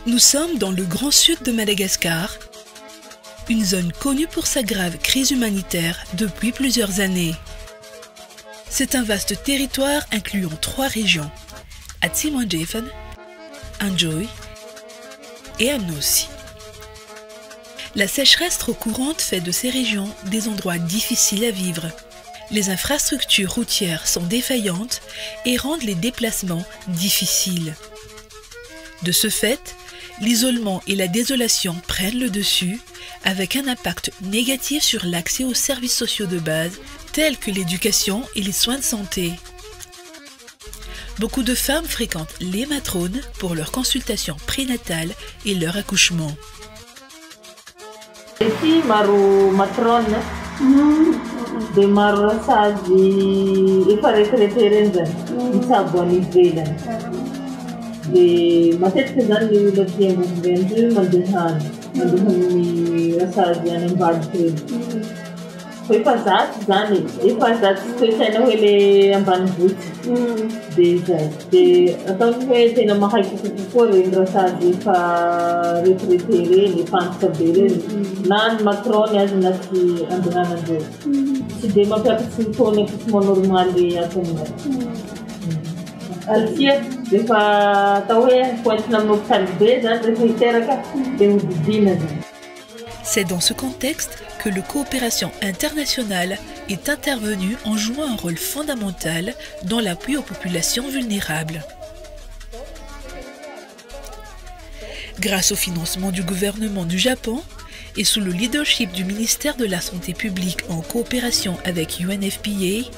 Nous sommes dans le grand sud de Madagascar, une zone connue pour sa grave crise humanitaire depuis plusieurs années. C'est un vaste territoire incluant 3 régions, Atsimonjefen, Anjoy et Anossi. La sécheresse trop courante fait de ces régions des endroits difficiles à vivre. Les infrastructures routières sont défaillantes et rendent les déplacements difficiles. De ce fait, l'isolement et la désolation prennent le dessus, avec un impact négatif sur l'accès aux services sociaux de base, tels que l'éducation et les soins de santé. Beaucoup de femmes fréquentent les matrones pour leur consultation prénatale et leur accouchement. Ici, maro matrone, de maro sadi, il paraît que les terrains, ils savent les de matete zany le tiempo vendu mandehan ni rasazy any ambany foi fa zaty zany efa zaty toesaina hoe le ambanivohitra de zay de ataony hoe tena mahaiky kokoa reny rasazy efa retraité reny efa antitra be reny na ny matrony azy na tsy andehanandreo tsy de mampiakatsy ny taony accouchement normal ato aminay. C'est dans ce contexte que la coopération internationale est intervenue en jouant un rôle fondamental dans l'appui aux populations vulnérables. Grâce au financement du gouvernement du Japon et sous le leadership du ministère de la Santé publique en coopération avec UNFPA,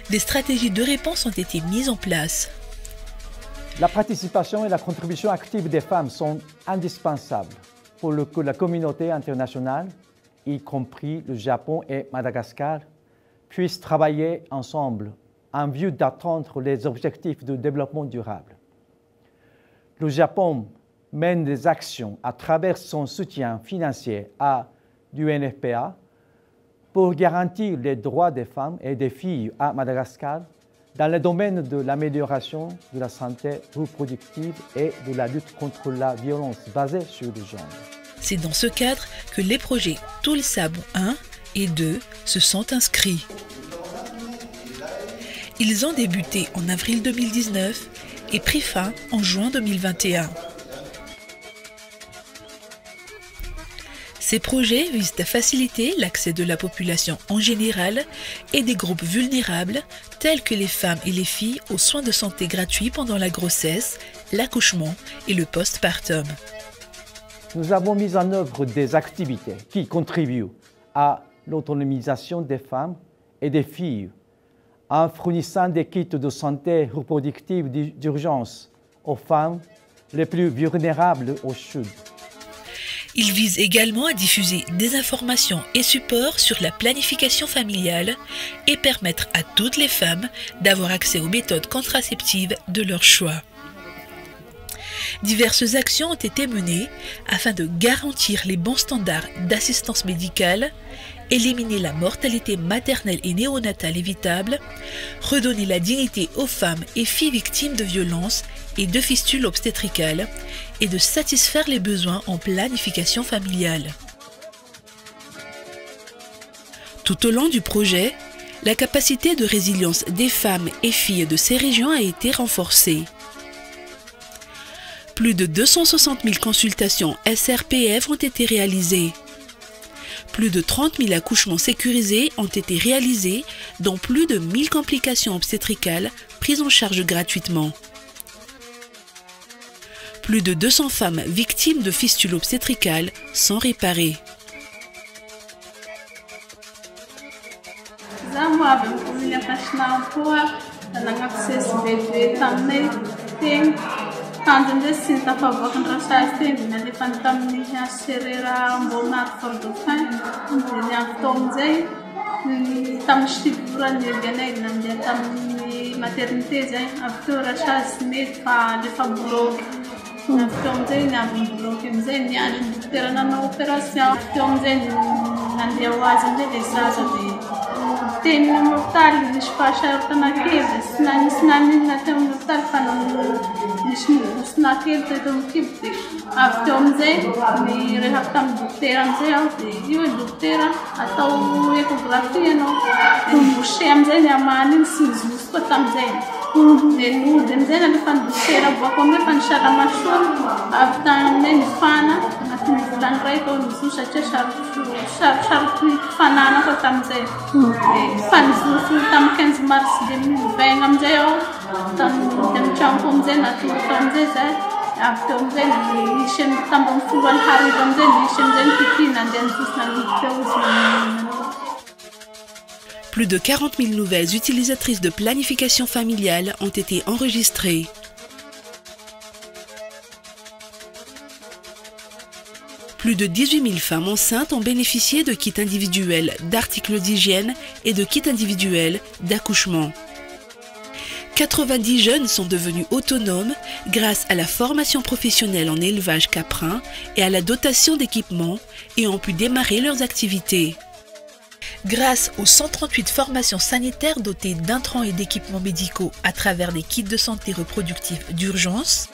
des stratégies de réponse ont été mises en place. La participation et la contribution active des femmes sont indispensables pour que la communauté internationale, y compris le Japon et Madagascar, puisse travailler ensemble en vue d'atteindre les objectifs de développement durable. Le Japon mène des actions à travers son soutien financier à l'UNFPA pour garantir les droits des femmes et des filles à Madagascar dans le domaine de l'amélioration de la santé reproductive et de la lutte contre la violence basée sur le genre. C'est dans ce cadre que les projets Tulsabou 1 et 2 se sont inscrits. Ils ont débuté en avril 2019 et pris fin en juin 2021. Ces projets visent à faciliter l'accès de la population en général et des groupes vulnérables tels que les femmes et les filles aux soins de santé gratuits pendant la grossesse, l'accouchement et le postpartum. Nous avons mis en œuvre des activités qui contribuent à l'autonomisation des femmes et des filles en fournissant des kits de santé reproductive d'urgence aux femmes les plus vulnérables au Sud. Il vise également à diffuser des informations et supports sur la planification familiale et permettre à toutes les femmes d'avoir accès aux méthodes contraceptives de leur choix. Diverses actions ont été menées afin de garantir les bons standards d'assistance médicale, éliminer la mortalité maternelle et néonatale évitable, redonner la dignité aux femmes et filles victimes de violences et de fistules obstétricales et de satisfaire les besoins en planification familiale. Tout au long du projet, la capacité de résilience des femmes et filles de ces régions a été renforcée. Plus de 260 000 consultations SRPF ont été réalisées. Plus de 30 000 accouchements sécurisés ont été réalisés, dont plus de 1000 complications obstétricales prises en charge gratuitement. Plus de 200 femmes victimes de fistules obstétricales sont réparées. tanjony sy ny tafavoaky ny rasazy teny nalefa ny tamin'ny serera ambonary Fort-Dauphin dia ny avy tao amin'izay tamin'ny sitivorany Elianay nandeha tamin'ny maternité zay avy teo rasazy mety fa lefa bloqué avy teo amin'izay ny avy bloqué amin'izay niandry ny dokotera nanao opération avy teo amin'izay nandeha ho azy amin'izay dia zaza dia teny amin'ny hôpitaly nisy fahasarotanà kely dia sy naninona teo amin'ny hôpitaly fa nisy nosina kely teto amin'ny kibo dia avy teo amin'izay ny rehako tamin'ny dokotera amin'izay aho dia io ny dokotera atao échographie ianao dia nibouché amin'izay ny amany iny sy nizosy koa tamin'izay dia nody amin'izay nalefa ny dokotera boako amin'izay fa ny salamasoa avy tamin'izay nifana anatin'ny volany raiky ao nizoso satria saroty fanana koa tamin'izay fa nizoso tamin'ny 15 mars 2020 amin'izay ao tamin'ny tranoko amin'izay natoloka amin'izay zay avy teo amin'izay nisy tambony foloany hariva amin'izay nisy amin'izay ny pipi nandeha nizosona nidy teo izy. Plus de 40 000 nouvelles utilisatrices de planification familiale ont été enregistrées. Plus de 18 000 femmes enceintes ont bénéficié de kits individuels d'articles d'hygiène et de kits individuels d'accouchement. 90 jeunes sont devenus autonomes grâce à la formation professionnelle en élevage caprin et à la dotation d'équipements et ont pu démarrer leurs activités. Grâce aux 138 formations sanitaires dotées d'intrants et d'équipements médicaux à travers des kits de santé reproductive d'urgence,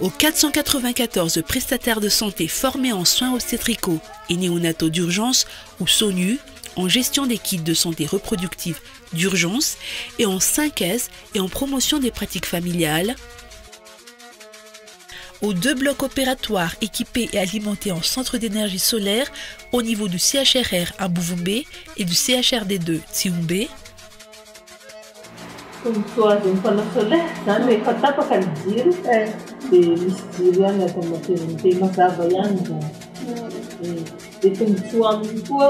aux 494 prestataires de santé formés en soins obstétricaux et néonataux d'urgence ou SONU, en gestion des kits de santé reproductive d'urgence et en synthèse et en promotion des pratiques familiales, aux 2 blocs opératoires équipés et alimentés en centre d'énergie solaire au niveau du CHRR à Bouvumbe et du CHRD2 Tsiumbe. Tombotsoazon'ny panneau solaire zany rehefa tapaka ny jiro dia misy jiro ihany ato maternité mazava ihany zany. Dia tombotsoa aminy koa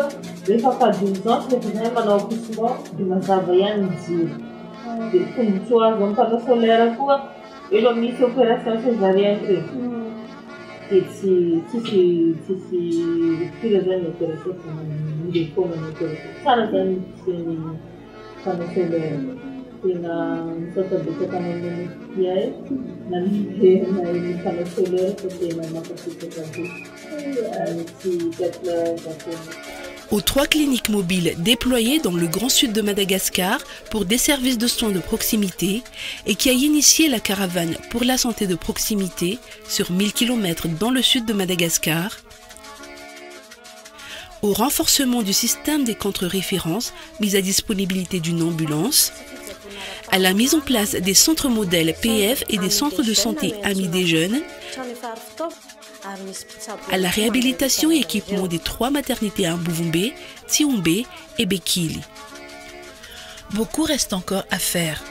rehefa fa 12 ans rehefa zany manao accouchement dia mazava ihany ny jiro. Dia tombotsoa azo amin'ny panneau solaire koa elo misy opération césarienne regny dia tsisy rupture zany opération fa mireforme ny opération tsara zany ny panneau solaire. Tena misasa-betsaka amin'ny MSPI na miverina ny panneau solaire fa tena mampasitaka be. Aux 3 cliniques mobiles déployées dans le Grand Sud de Madagascar pour des services de soins de proximité et qui a initié la caravane pour la santé de proximité sur 1000 km dans le sud de Madagascar, au renforcement du système des contre-références mis à disponibilité d'une ambulance, à la mise en place des centres modèles PF et des centres de santé amis des jeunes, à la réhabilitation et équipement des 3 maternités à Bouvumbe, Tsiumbe et Bekili. Beaucoup reste encore à faire.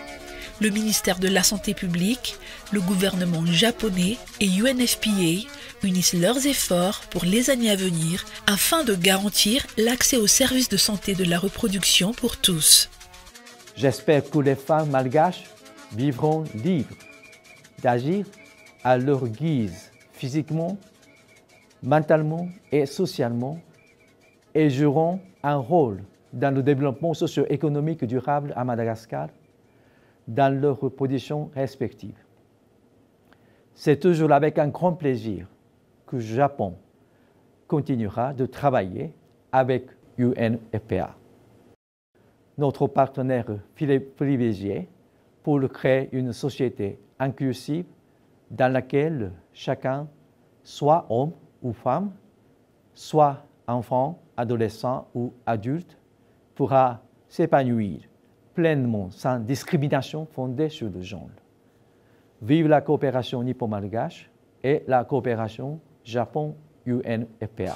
Le ministère de la Santé publique, le gouvernement japonais et UNFPA unissent leurs efforts pour les années à venir afin de garantir l'accès aux services de santé de la reproduction pour tous. J'espère que les femmes malgaches vivront libres d'agir à leur guise, physiquement, mentalement et socialement, et joueront un rôle dans le développement socio-économique durable à Madagascar, dans leurs positions respectives. C'est toujours avec un grand plaisir que le Japon continuera de travailler avec UNFPA, notre partenaire privilégié pour créer une société inclusive dans laquelle chacun, soit homme ou femme, soit enfant, adolescent ou adulte, pourra s'épanouir pleinement sans discrimination fondée sur le genre. Vive la coopération nippo-malgache et la coopération Japon-UNFPA.